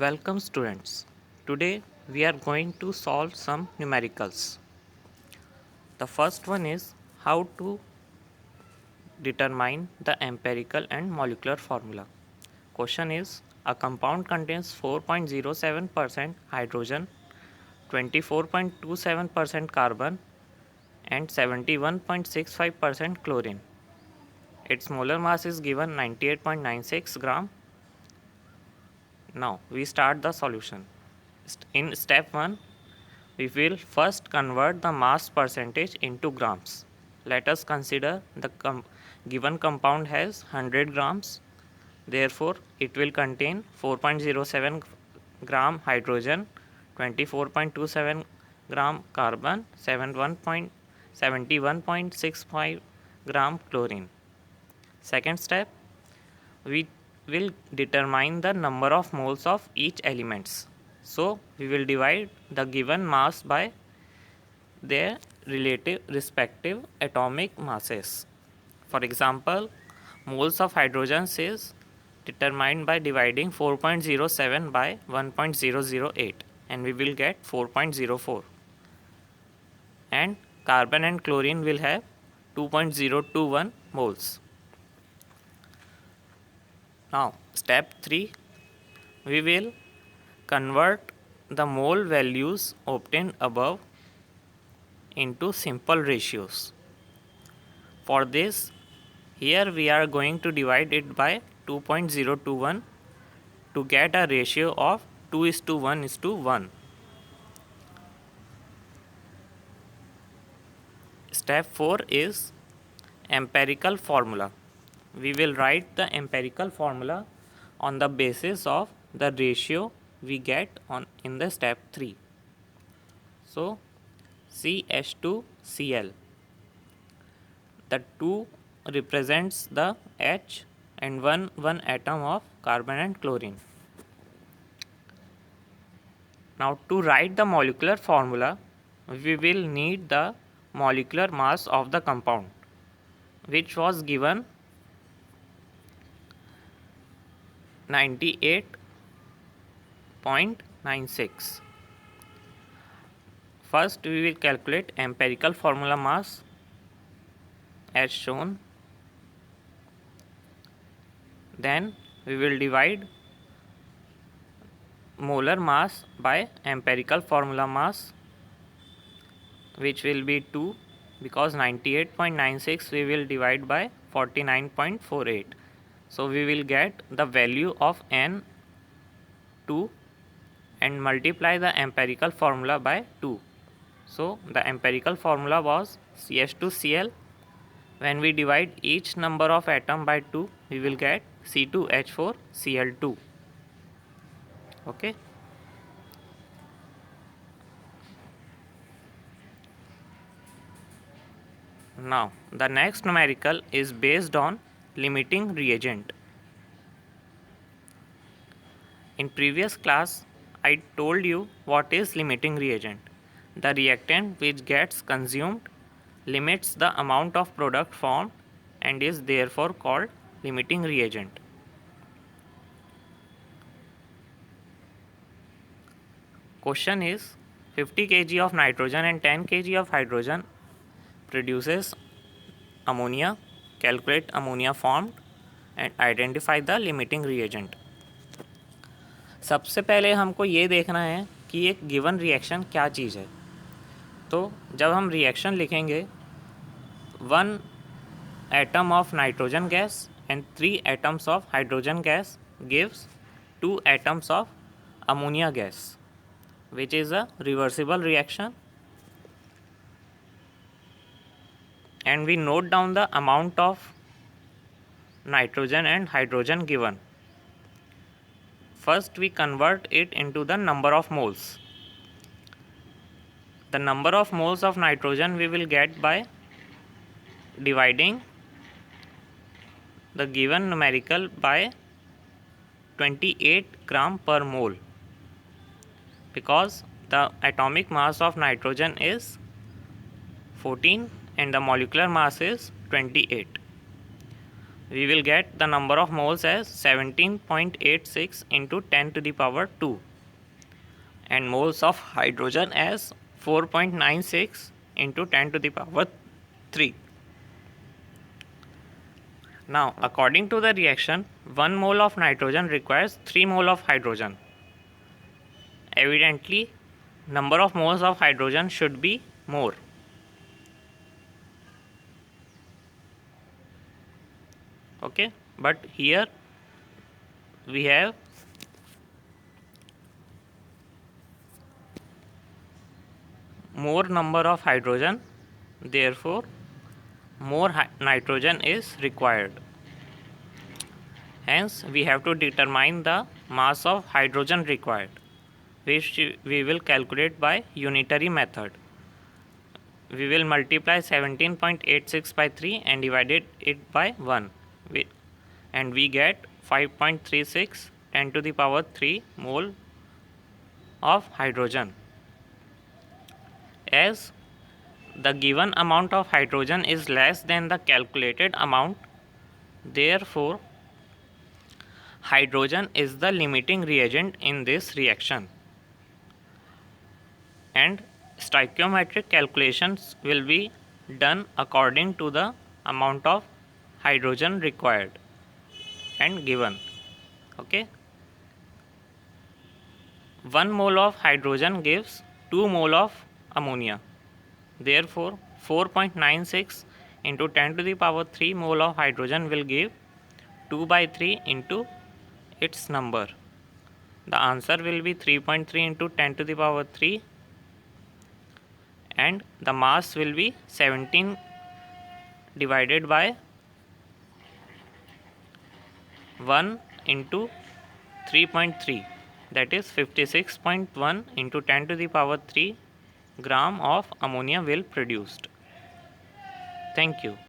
Welcome students. Today we are going to solve some numericals. The first one is how to determine the empirical and molecular formula. Question is a compound contains 4.07% hydrogen, 24.27% carbon and 71.65% chlorine. Its molar mass is given 98.96 gram. Now we start the solution. In step 1, we will first convert the mass percentage into grams. Let us consider the given compound has 100 grams. Therefore, it will contain 4.07 gram hydrogen, 24.27 gram carbon, 71.65 gram chlorine. Second step, we will determine the number of moles of each elements. So we will divide the given mass by their relative respective atomic masses. For example, moles of hydrogen is determined by dividing 4.07 by 1.008 and we will get 4.04, and carbon and chlorine will have 2.021 moles. Now step 3, we will convert the mole values obtained above into simple ratios. For this, here we are going to divide it by 2.021 to get a ratio of 2:1:1. Step 4 is empirical formula. We will write the empirical formula on the basis of the ratio we get in the step 3. So CH2Cl, the 2 represents the H and one atom of carbon and chlorine. Now to write the molecular formula, we will need the molecular mass of the compound, which was given 98.96. First we will calculate empirical formula mass as shown. Then we will divide molar mass by empirical formula mass, which will be 2, because 98.96 we will divide by 49.48. So we will get the value of N2 and multiply the empirical formula by 2. So the empirical formula was CH2Cl. When we divide each number of atom by 2, we will get C2H4Cl2. Okay. Now the next numerical is based on limiting reagent. In previous class, I told you what is limiting reagent. The reactant which gets consumed limits the amount of product formed and is therefore called limiting reagent. Question is 50 kg of nitrogen and 10 kg of hydrogen produces ammonia. Calculate ammonia formed and identify the limiting reagent. सबसे पहले हमको ये देखना है कि एक given reaction क्या चीज़ है. तो जब हम रिएक्शन लिखेंगे 1 atom of nitrogen gas and 3 atoms of hydrogen gas gives 2 atoms of ammonia gas, which is a reversible reaction, and we note down the amount of nitrogen and hydrogen given. First we convert it into the number of moles. The number of moles of nitrogen we will get by dividing the given numerical by 28 gram per mole, because the atomic mass of nitrogen is 14 and the molecular mass is 28. we will get the number of moles as 17.86 into 10 to the power 2 and moles of hydrogen as 4.96 into 10 to the power 3. Now, according to the reaction, 1 mole of nitrogen requires 3 mole of hydrogen. Evidently, number of moles of hydrogen should be more. Okay, but here we have more number of hydrogen, therefore more nitrogen is required. Hence, we have to determine the mass of hydrogen required, which we will calculate by unitary method. We will multiply 17.86 by 3 and divided it by 1, and we get 5.36 10 to the power 3 mole of hydrogen. As the given amount of hydrogen is less than the calculated amount, therefore hydrogen is the limiting reagent in this reaction, and stoichiometric calculations will be done according to the amount of hydrogen required and given. Okay, 1 mole of hydrogen gives 2 mole of ammonia. Therefore, 4.96 into 10 to the power 3 mole of hydrogen will give 2 by 3 into its number. The answer will be 3.3 into 10 to the power 3, and the mass will be 17 divided by 1 into 3.3, that is 56.1 into 10 to the power 3 gram of ammonia will produced. Thank you.